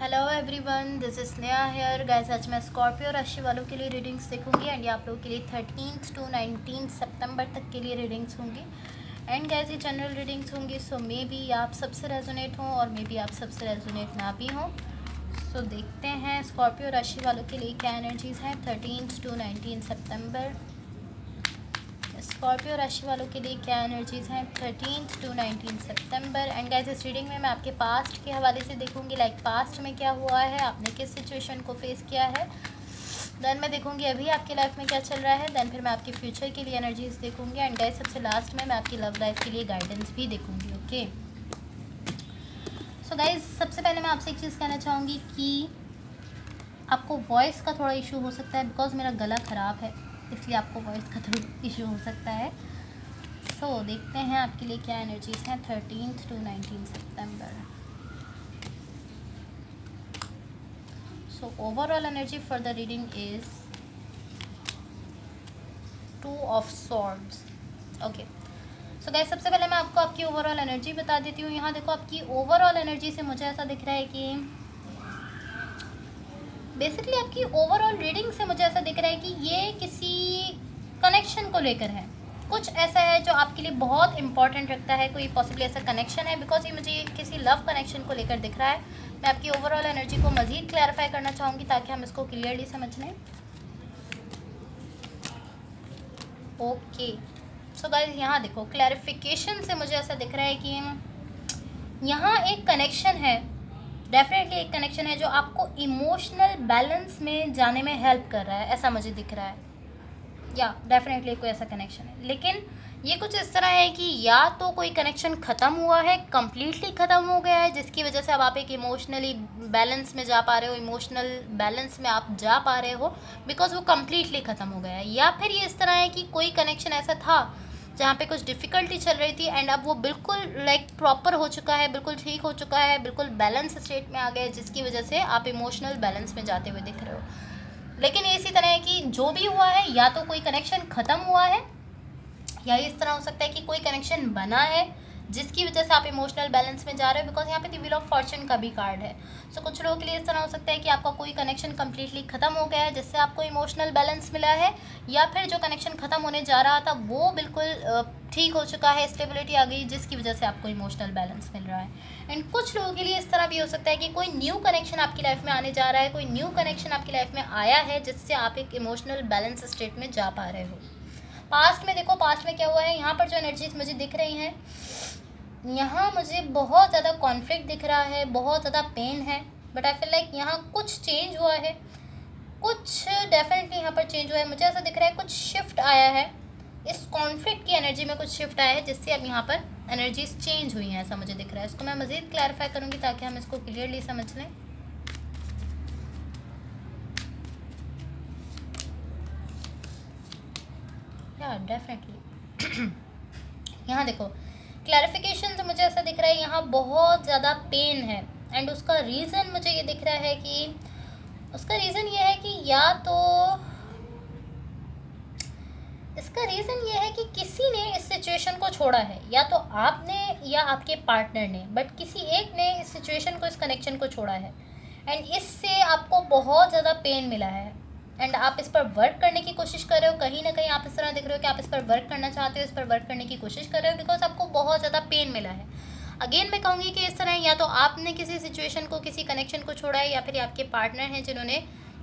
Hello everyone, this is Sneha hair guys. आज मैं Scorpio राशि वालों के लिए रीडिंग्स देखूंगी एंड ये आप लोगों के लिए 13 to 19 सितंबर तक के लिए रीडिंग्स होंगी। एंड गाइस ये जनरल रीडिंग्स होंगी, सो मे बी आप सबसे रेजोनेट हों और मे बी आप सबसे रेजोनेट ना भी हों। सो देखते हैं स्कॉर्पियो राशि वालों के लिए क्या एनर्जीज़ हैं 13 to 19 सितंबर। स्कॉर्पियो राशि वालों के लिए क्या एनर्जीज़ हैं 13 to 19 सितंबर। एंड गाइस इस रीडिंग में मैं आपके पास्ट के हवाले से देखूंगी, लाइक पास्ट में क्या हुआ है, आपने किस सिचुएशन को फेस किया है। देन मैं देखूंगी अभी आपकी लाइफ में क्या चल रहा है। देन फिर मैं आपके फ्यूचर के लिए एनर्जीज़ देखूंगी। एंड गाइस सबसे लास्ट में मैं आपकी लव लाइफ के लिए गाइडेंस भी देखूंगी। ओके, सो गाइस सबसे पहले मैं आपसे एक चीज़ कहना चाहूँगी कि आपको वॉइस का थोड़ा इशू हो सकता है, बिकॉज मेरा गला ख़राब है, इसलिए आपको वॉइस का थोड़ा इशू हो सकता है। सो देखते हैं आपके लिए क्या एनर्जीज़ हैं 13 to 19 September. So overall energy for the reading is 2 of Swords। Okay, so guys सबसे पहले मैं आपको आपकी ओवरऑल एनर्जी बता देती हूँ। यहाँ देखो आपकी ओवरऑल एनर्जी से मुझे ऐसा दिख रहा है कि बेसिकली आपकी ओवरऑल रीडिंग से मुझे ऐसा दिख रहा है कि ये किसी कनेक्शन को लेकर है। कुछ ऐसा है जो आपके लिए बहुत इंपॉर्टेंट रखता है, कोई पॉसिबली ऐसा कनेक्शन है, बिकॉज ये मुझे किसी लव कनेक्शन को लेकर दिख रहा है। मैं आपकी ओवरऑल एनर्जी को मज़ीद क्लैरिफाई करना चाहूँगी ताकि हम इसको क्लियरली समझ लें। ओके, सो गाइस यहाँ देखो क्लैरिफिकेशन से मुझे ऐसा दिख रहा है कि यहाँ एक कनेक्शन है, डेफिनेटली एक कनेक्शन है जो आपको इमोशनल बैलेंस में जाने में हेल्प कर रहा है, ऐसा मुझे दिख रहा है। या डेफिनेटली कोई ऐसा कनेक्शन है, लेकिन ये कुछ इस तरह है कि या तो कोई कनेक्शन ख़त्म हुआ है, कम्प्लीटली ख़त्म हो गया है, जिसकी वजह से अब आप एक इमोशनली बैलेंस में जा पा रहे हो, इमोशनल बैलेंस में आप जा पा रहे हो बिकॉज वो कम्प्लीटली ख़त्म हो गया है। या फिर ये इस तरह है कि कोई कनेक्शन ऐसा था जहाँ पे कुछ डिफ़िकल्टी चल रही थी एंड अब वो बिल्कुल लाइक प्रॉपर हो चुका है, बिल्कुल ठीक हो चुका है, बिल्कुल बैलेंस स्टेट में आ गया है, जिसकी वजह से आप इमोशनल बैलेंस में जाते हुए दिख रहे हो। लेकिन ये इसी तरह है कि जो भी हुआ है या तो कोई कनेक्शन ख़त्म हुआ है या इस तरह हो सकता है कि कोई कनेक्शन बना है जिसकी वजह से आप इमोशनल बैलेंस में जा रहे हो, बिकॉज यहाँ पे द व्हील ऑफ फॉर्चून का भी कार्ड है। सो कुछ लोगों के लिए इस तरह हो सकता है कि आपका कोई कनेक्शन कम्प्लीटली ख़त्म हो गया है जिससे आपको इमोशनल बैलेंस मिला है, या फिर जो कनेक्शन ख़त्म होने जा रहा था वो बिल्कुल ठीक हो चुका है, स्टेबिलिटी आ गई जिसकी वजह से आपको इमोशनल बैलेंस मिल रहा है। एंड कुछ लोगों के लिए इस तरह भी हो सकता है कि कोई न्यू कनेक्शन आपकी लाइफ में आने जा रहा है, कोई न्यू कनेक्शन आपकी लाइफ में आया है जिससे आप एक इमोशनल बैलेंस स्टेट में जा पा रहे हो। पास्ट में देखो, पास्ट में क्या हुआ है, यहाँ पर जो एनर्जीज मुझे दिख रही हैं, यहाँ मुझे बहुत ज़्यादा कॉन्फ्लिक्ट दिख रहा है, बहुत ज़्यादा पेन है, बट आई फील लाइक यहाँ कुछ चेंज हुआ है, कुछ डेफिनेटली यहाँ पर चेंज हुआ है। मुझे ऐसा दिख रहा है कुछ शिफ्ट आया है, इस कॉन्फ्लिक्ट की एनर्जी में कुछ शिफ्ट आया है जिससे अब यहाँ पर एनर्जीज चेंज हुई हैं, ऐसा मुझे दिख रहा है। इसको मैं मज़ीद क्लैरिफाई करूँगी ताकि हम इसको क्लियरली समझ लें। या डेफिनेटली यहाँ देखो क्लैरिफिकेशन से मुझे ऐसा दिख रहा है यहाँ बहुत ज़्यादा पेन है एंड उसका रीज़न मुझे ये दिख रहा है कि उसका रीज़न ये है कि या तो इसका रीज़न ये है कि किसी ने इस सिचुएशन को छोड़ा है, या तो आपने या आपके पार्टनर ने, बट किसी एक ने इस सिचुएशन को, इस कनेक्शन को छोड़ा है एंड इससे आपको बहुत ज़्यादा पेन मिला है एंड आप इस पर वर्क करने की कोशिश कर रहे हो। कहीं ना कहीं आप इस तरह दिख रहे हो कि आप इस पर वर्क करना चाहते हो, इस पर वर्क करने की कोशिश कर रहे हो बिकॉज आपको बहुत ज़्यादा पेन मिला है। अगेन मैं कहूँगी कि इस तरह या तो आपने किसी सिचुएशन को, किसी कनेक्शन को छोड़ा है, या फिर आपके पार्टनर हैं जिन्होंने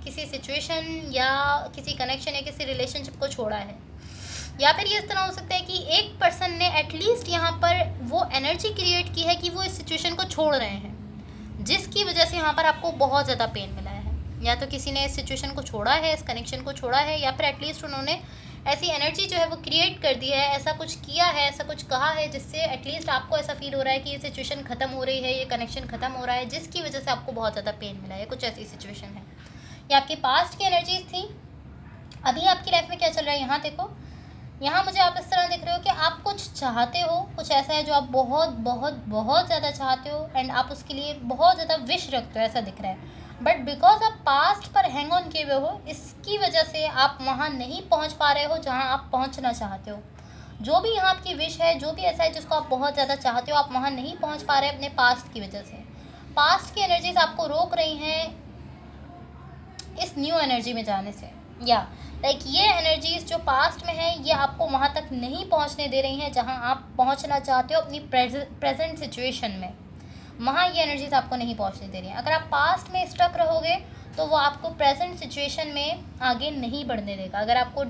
किसी सिचुएशन या किसी कनेक्शन या किसी रिलेशनशिप को छोड़ा है। या फिर ये इस तरह हो सकता है कि एक पर्सन ने एटलीस्ट यहाँ पर वो एनर्जी क्रिएट की है कि वो इस सिचुएशन को छोड़ रहे हैं, जिसकी वजह से यहाँ पर आपको बहुत ज़्यादा पेन मिला है। या तो किसी ने इस सिचुएशन को छोड़ा है, इस कनेक्शन को छोड़ा है, या फिर एटलीस्ट उन्होंने ऐसी एनर्जी जो है वो क्रिएट कर दी है, ऐसा कुछ किया है, ऐसा कुछ कहा है जिससे एटलीस्ट आपको ऐसा फील हो रहा है कि ये सिचुएशन ख़त्म हो रही है, ये कनेक्शन ख़त्म हो रहा है, जिसकी वजह से आपको बहुत ज़्यादा पेन मिला है। कुछ ऐसी सिचुएशन है। ये आपके पास्ट की एनर्जीज थी। अभी आपकी लाइफ में क्या चल रहा है, यहाँ देखो, यहाँ मुझे आप इस तरह दिख रहे हो कि आप कुछ चाहते हो, कुछ ऐसा है जो आप बहुत बहुत बहुत ज़्यादा चाहते हो एंड आप उसके लिए बहुत ज़्यादा विश रखते हो, ऐसा दिख रहा है। बट बिकॉज आप पास्ट पर हैंग ऑन किए हुए हो, इसकी वजह से आप वहाँ नहीं पहुँच पा रहे हो जहाँ आप पहुँचना चाहते हो। जो भी यहाँ आपकी विश है, जो भी ऐसा है जिसको आप बहुत ज़्यादा चाहते हो, आप वहाँ नहीं पहुँच पा रहे अपने पास्ट की वजह से। पास्ट की एनर्जीज आपको रोक रही हैं इस न्यू एनर्जी में जाने से, या लाइक ये एनर्जीज जो पास्ट में है ये आपको वहाँ तक नहीं पहुँचने दे रही हैं जहाँ आप पहुँचना चाहते हो अपनी प्रेजेंट सिचुएशन में। वहाँ ये एनर्जीज आपको नहीं पहुँचने दे रही हैं। अगर आप पास्ट में स्टक रहोगे तो वो आपको प्रेजेंट सिचुएशन में आगे नहीं बढ़ने देगा। अगर आपको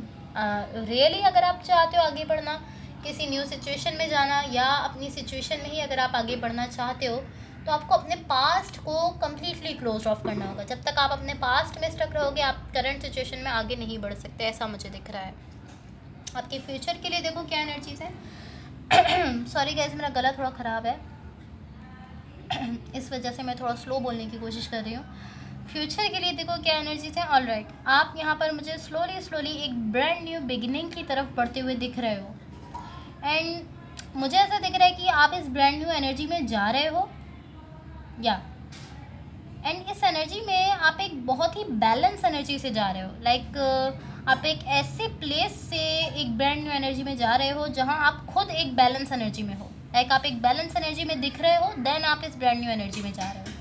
रियली अगर आप चाहते हो आगे बढ़ना, किसी न्यू सिचुएशन में जाना, या अपनी सिचुएशन में ही अगर आप आगे बढ़ना चाहते हो, तो आपको अपने पास्ट को कम्प्लीटली क्लोज ऑफ करना होगा। जब तक आप अपने पास्ट में स्टक रहोगे आप करंट सिचुएशन में आगे नहीं बढ़ सकते, ऐसा मुझे दिख रहा है। आपके फ्यूचर के लिए देखो क्या एनर्जीज है। सॉरी गाइस, मेरा गला थोड़ा ख़राब है, इस वजह से मैं थोड़ा स्लो बोलने की कोशिश कर रही हूँ। फ्यूचर के लिए देखो क्या एनर्जीज हैं। ऑल राइट, आप यहाँ पर मुझे स्लोली एक ब्रांड न्यू बिगिनिंग की तरफ बढ़ते हुए दिख रहे हो, एंड मुझे ऐसा दिख रहा है कि आप इस ब्रांड न्यू एनर्जी में जा रहे हो, या एंड इस एनर्जी में आप एक बहुत ही बैलेंस एनर्जी से जा रहे हो। लाइक आप एक ऐसे प्लेस से एक ब्रांड न्यू एनर्जी में जा रहे हो जहाँ आप खुद एक बैलेंस एनर्जी में हो। लाइक आप एक बैलेंस एनर्जी में दिख रहे हो, देन आप इस ब्रांड न्यू एनर्जी में जा रहे हो,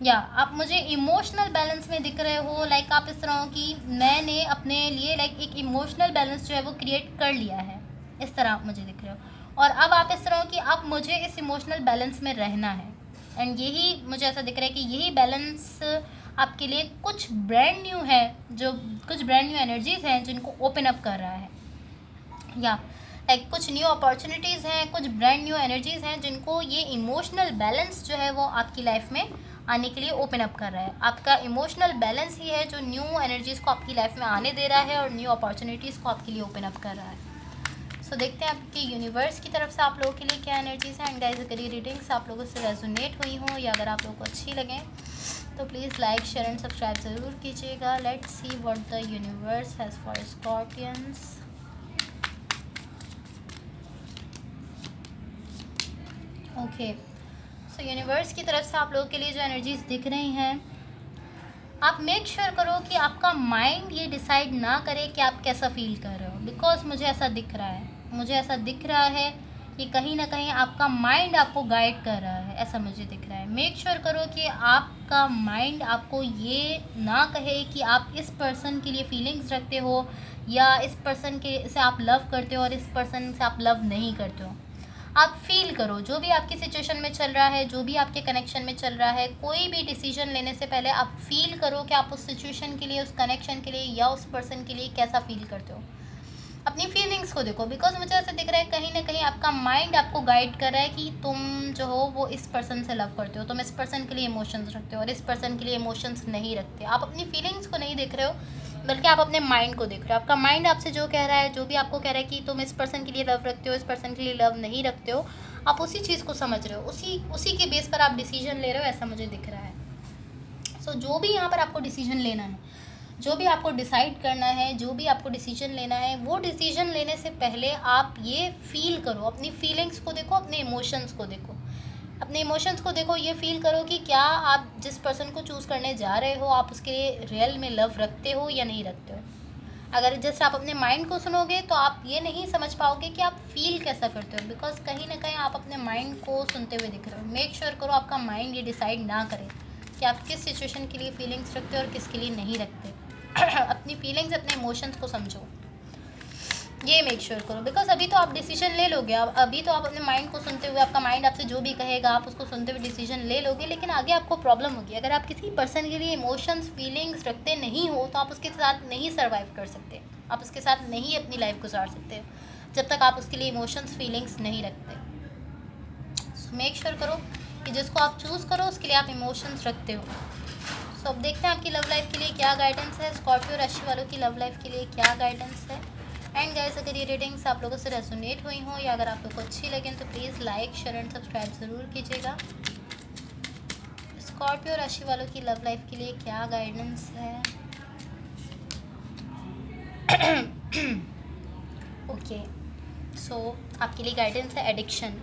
या आप मुझे इमोशनल बैलेंस में दिख रहे हो। लाइक आप इस तरह हो कि मैंने अपने लिए लाइक एक इमोशनल बैलेंस जो है वो क्रिएट कर लिया है, इस तरह आप मुझे दिख रहे हो। और अब आप इस तरह हो कि अब मुझे इस इमोशनल बैलेंस में रहना है, एंड यही मुझे ऐसा दिख रहा है कि यही बैलेंस आपके लिए कुछ ब्रांड न्यू है, जो कुछ ब्रांड न्यू एनर्जीज़ हैं जिनको ओपन अप कर रहा है, या लाइक कुछ न्यू अपॉर्चुनिटीज़ हैं, कुछ ब्रांड न्यू एनर्जीज़ हैं जिनको ये इमोशनल बैलेंस जो है वो आपकी लाइफ में आने के लिए ओपन अप कर रहा है। आपका इमोशनल बैलेंस ही है जो न्यू एनर्जीज़ को आपकी लाइफ में आने दे रहा है और न्यू अपॉर्चुनिटीज़ को आपके लिए ओपन अप कर रहा है। सो देखते हैं आपके यूनिवर्स की तरफ से आप लोगों के लिए क्या एनर्जीज़ हैं। एंड गाइस, अगर ये रीडिंग्स आप लोगों से रेजोनेट हुई हों या अगर आप लोगों को अच्छी लगें तो please like, share and subscribe ज़रूर कीजिएगा। Let's see what the universe has for Scorpions. Okay, so universe की तरफ से आप लोगों के लिए जो एनर्जीज़ दिख रही हैं, आप मेक श्योर करो कि आपका माइंड ये डिसाइड ना करे कि आप कैसा फील कर रहे हो, बिकॉज मुझे ऐसा दिख रहा है कि कहीं ना कहीं आपका माइंड आपको गाइड कर रहा है, ऐसा मुझे दिख रहा है। मेक श्योर करो कि आपका माइंड आपको ये ना कहे कि आप इस पर्सन के लिए फीलिंग्स रखते हो या इस पर्सन के से आप लव करते हो और इस पर्सन से आप लव नहीं करते हो। आप फील करो जो भी आपकी सिचुएशन में चल रहा है, जो भी आपके कनेक्शन में चल रहा है, कोई भी डिसीजन लेने से पहले आप फील करो कि आप उस सिचुएशन के लिए, उस कनेक्शन के लिए या उस पर्सन के लिए कैसा फील करते हो। अपनी फीलिंग्स को देखो, बिकॉज मुझे ऐसा दिख रहा है कहीं ना कहीं आपका माइंड आपको गाइड कर रहा है कि तुम जो हो वो इस पर्सन से लव करते हो, तुम इस पर्सन के लिए इमोशंस रखते हो और इस पर्सन के लिए इमोशंस नहीं रखते। आप अपनी फीलिंग्स को नहीं देख रहे हो, बल्कि आप अपने माइंड को देख रहे हो। आपका माइंड आपसे जो कह रहा है, जो भी आपको कह रहा है कि तुम इस पर्सन के लिए लव रखते हो, इस पर्सन के लिए लव नहीं रखते हो, आप उसी चीज़ को समझ रहे हो, उसी के बेस पर आप डिसीजन ले रहे हो, ऐसा मुझे दिख रहा है। सो जो भी यहाँ पर आपको डिसीजन लेना है, जो भी आपको डिसाइड करना है, जो भी आपको डिसीजन लेना है, वो डिसीजन लेने से पहले आप ये फील करो, अपनी फीलिंग्स को देखो, अपने इमोशंस को देखो, अपने इमोशंस को देखो। ये फील करो कि क्या आप जिस पर्सन को चूज़ करने जा रहे हो, आप उसके लिए रियल में लव रखते हो या नहीं रखते हो। अगर जस्ट आप अपने माइंड को सुनोगे तो आप ये नहीं समझ पाओगे कि आप फील कैसा करते हो, बिकॉज कहीं ना कहीं आप अपने माइंड को सुनते हुए दिख रहे हो। मेक श्योर करो आपका माइंड ये डिसाइड ना करे कि आप किस सिचुएशन के लिए फीलिंग्स रखते हो और किसके लिए नहीं रखते। अपनी फीलिंग्स, अपने इमोशंस को समझो, ये मेक श्योर करो, बिकॉज अभी तो आप डिसीजन ले लोगे। अभी तो आप अपने माइंड को सुनते हुए, आपका माइंड आपसे जो भी कहेगा आप उसको सुनते हुए डिसीजन ले लोगे, लेकिन आगे आपको प्रॉब्लम होगी। अगर आप किसी पर्सन के लिए इमोशंस, फीलिंग्स रखते नहीं हो तो आप उसके साथ नहीं सर्वाइव कर सकते, आप उसके साथ नहीं अपनी लाइफ गुजार सकते जब तक आप उसके लिए इमोशंस, फीलिंग्स नहीं रखते। सो मेक श्योर करो कि जिसको आप चूज़ करो उसके लिए आप इमोशंस रखते हो। सो अब देखते हैं आपकी लव लाइफ के लिए क्या गाइडेंस है, स्कॉर्पियो राशि वालों की लव लाइफ के लिए क्या गाइडेंस है। एंड गाइस, अगर ये रीडिंग्स आप लोगों से रेजोनेट हुई हों या अगर आप लोग को अच्छी लगें तो please like, share and subscribe ज़रूर कीजिएगा। स्कॉर्पियो राशि वालों की लव लाइफ के लिए क्या गाइडेंस है। ओके, सो आपके लिए गाइडेंस है addiction.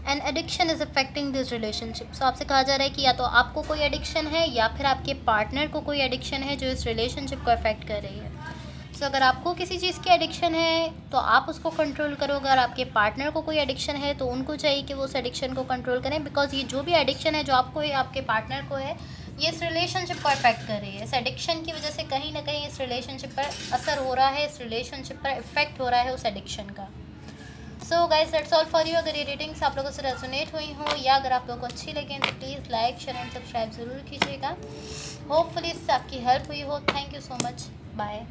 And addiction is affecting this relationship. So आपसे कहा जा रहा है कि या तो आपको कोई एडिक्शन है या फिर आपके पार्टनर को कोई एडिक्शन है जो इस रिलेशनशिप को अफेक्ट कर रही है। सो अगर आपको किसी चीज़ की एडिक्शन है तो आप उसको कंट्रोल करो, अगर आपके पार्टनर को कोई एडिक्शन है तो उनको चाहिए कि वो उस एडिक्शन को कंट्रोल करें, बिकॉज ये जो भी एडिक्शन है जो आपको है आपके पार्टनर को है, ये इस रिलेशनशिप को अफेक्ट कर रही है। इस एडिक्शन की वजह से कहीं ना कहीं इस रिलेशनशिप पर असर हो रहा है, इस रिलेशनशिप पर इफेक्ट हो रहा है उस एडिक्शन का। So guys that's all for you. अगर ये रेटिंग्स आप लोगों से रेजोनेट हुई हो या अगर आप लोगों को अच्छी लगे तो please like share and subscribe ज़रूर कीजिएगा। होपफुली इससे आपकी हेल्प हुई हो। Thank you so much, bye.